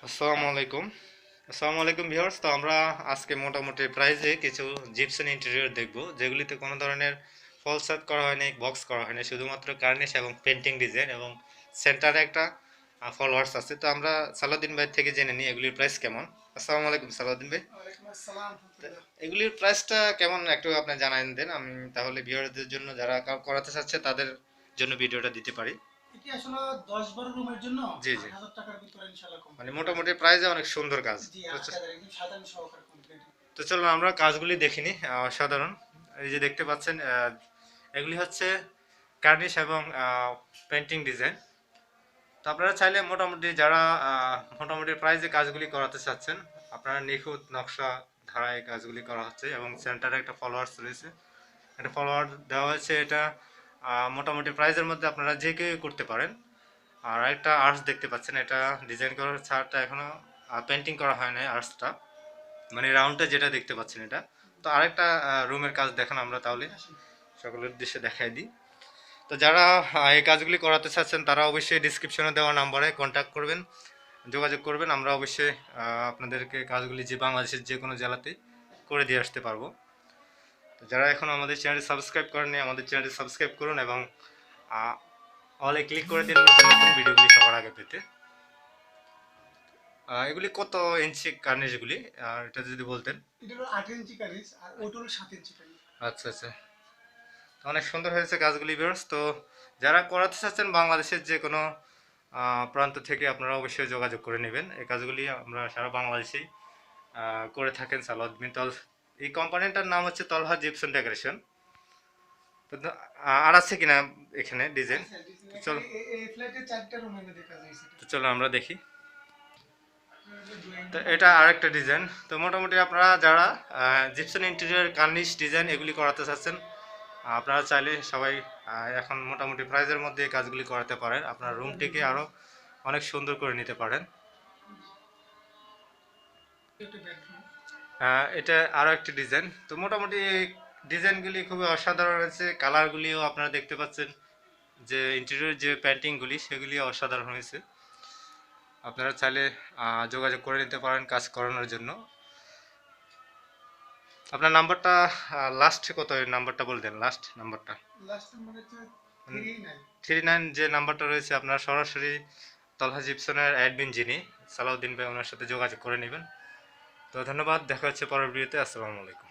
আসসালামু আলাইকুম। আসসালামু আলাইকুম ভিউয়ার্স। তো আমরা আজকে মোটামুটি প্রাইজে কিছু জিপসাম ইন্টেরিয়র দেখব, যেগুলিতে কোনো ধরনের ফল সেট করা হয়নি, বক্স করা হয়নি, শুধুমাত্র কার্নিশ এবং পেন্টিং ডিজাইন এবং সেন্টারে একটা ফলোয়ার্স আছে। তো আমরা সালাউদ্দিন ভাই থেকে জেনে নিই এগুলির প্রাইস কেমন। আসসালামু আলাইকুম সালাউদ্দিন ভাই। ওয়ালাইকুম আসসালাম। তো এগুলির প্রাইসটা কেমন একটু আপনি জানাই দেন, আমি তাহলে ভিউয়ারদের জন্য যারা করাতে চাচ্ছে তাদের জন্য ভিডিওটা দিতে পারি। এটি আসলে 10-12 রুমের জন্য জি জি, 8,000 টাকার ভিতরে ইনশাআল্লাহ মানে কমপ্লিট হয়ে মোটামুটি যাবে। প্রাইসে অনেক সুন্দর কাজ। জি, 8,000 একদম সাজানো সহকারে কমপ্লিট। তো চলুন আমরা কাজগুলি দেখিনি। সাধারণ এই যে দেখতে পাচ্ছেন, এগুলি হচ্ছে কার্নিশ এবং পেন্টিং ডিজাইন। তো আপনারা চাইলে মোটামুটি যারা মোটামুটি প্রাইজে কাজগুলি করাতে চাচ্ছেন, আপনারা নিখুঁত নকশা ধারায় এই কাজগুলি করা হচ্ছে এবং সেন্টারে একটা ফলোয়ার্স রয়েছে, একটা ফলোয়ার দেওয়া হয়েছে। এটা মোটামুটি প্রাইজের মধ্যে আপনারা যে কেউ করতে পারেন। আর একটা আর্টস দেখতে পাচ্ছেন, এটা ডিজাইন করার ছাড়টা এখনো পেন্টিং করা হয় না আর্টসটা, মানে রাউন্ডটা যেটা দেখতে পাচ্ছেন এটা। তো আরেকটা রুমের কাজ দেখান আমরা তাহলে সকলের উদ্দেশ্যে দেখাই দিই। তো যারা এই কাজগুলি করাতে চাচ্ছেন তারা অবশ্যই ডিসক্রিপশনে দেওয়া নাম্বারে কন্ট্যাক্ট করবেন, যোগাযোগ করবেন। আমরা অবশ্যই আপনাদেরকে কাজগুলি যে বাংলাদেশের যে কোনো জেলাতে করে দিয়ে আসতে পারবো। তো যারা এখন আমাদের চ্যানেলটি সাবস্ক্রাইব করেননি, আমাদের চ্যানেলটি সাবস্ক্রাইব করুন এবং অলে ক্লিক করে দিন নতুন নতুন ভিডিওগুলি সবার আগে পেতে। এগুলি কত ইঞ্চি কার্নিশ এগুলি, আর এটা যদি বলতেন। এটা হলো 8 ইঞ্চি কারিজ আর ওটা হলো 7 ইঞ্চি কারিজ। আচ্ছা আচ্ছা, তো অনেক সুন্দর হয়েছে কাজগুলি ভিউয়ার্স। তো যারা করাতে চাচ্ছেন বাংলাদেশের যে কোনো প্রান্ত থেকে আপনারা অবশ্যই যোগাযোগ করে নেবেন। এই কাজগুলি আমরা সারা বাংলাদেশেই করে থাকেন সালাউদ্দিন তল। এই কোম্পানিটার নাম হচ্ছে তলহা জিপসন ডেকোরেশন। তো আর আছে কিনা এখানে ডিজাইন? আচ্ছা, চলো, এই ফ্ল্যাটে 4টা রুমের মধ্যে কাজ হয়েছে। তো চলো আমরা দেখি। তো এটা আরেকটা ডিজাইন। তো মোটামুটি আপনারা যারা জিপসন ইন্টেরিয়র কার্নিশ ডিজাইন এগুলি করাতে চাচ্ছেন, আপনারা চাইলে সবাই এখন মোটামুটি প্রাইজের মধ্যে এই কাজগুলি করাতে পারেন, আপনার রুমটিকে আরও অনেক সুন্দর করে নিতে পারেন। একটা বেডরুম। এটা আরও একটি ডিজাইন। তো মোটামুটি এই ডিজাইনগুলি খুবই অসাধারণ হয়েছে, কালারগুলিও আপনারা দেখতে পাচ্ছেন, যে ইন্টেরিয়র যে পেন্টিংগুলি সেগুলি অসাধারণ হয়েছে। আপনারা চাইলে যোগাযোগ করে নিতে পারেন কাজ করানোর জন্য। আপনার নাম্বারটা লাস্ট কত, এই নাম্বারটা বলে দেন, লাস্ট নাম্বারটা। লাস্ট নাম্বার হচ্ছে 39। 39 যে নাম্বারটা রয়েছে, আপনারা সরাসরি তলহা জিপসনের অ্যাডমিন যিনি সালাউদ্দিন ভাই, ওনার সাথে যোগাযোগ করে নেবেন। তো ধন্যবাদ, দেখা হচ্ছে পরের ভিডিওতে। আসসালামু আলাইকুম।